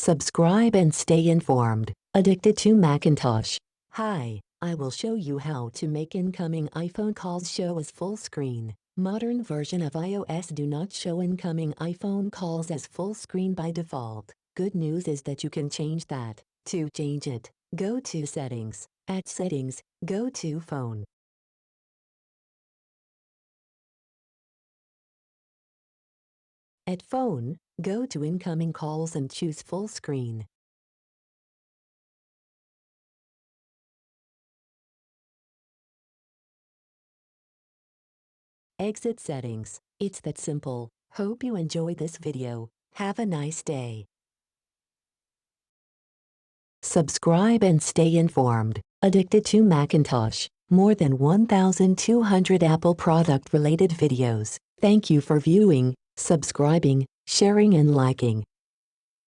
Subscribe and stay informed. Addicted to Macintosh. Hi, I will show you how to make incoming iPhone calls show as full screen. Modern version of iOS do not show incoming iPhone calls as full screen by default. Good news is that you can change that. To change it, go to Settings. At Settings, go to Phone. At Phone, go to Incoming Calls and choose Full Screen. Exit Settings. It's that simple. Hope you enjoy this video. Have a nice day. Subscribe and stay informed. Addicted to Macintosh. More than 1,200 Apple product related videos. Thank you for viewing, subscribing, sharing and liking.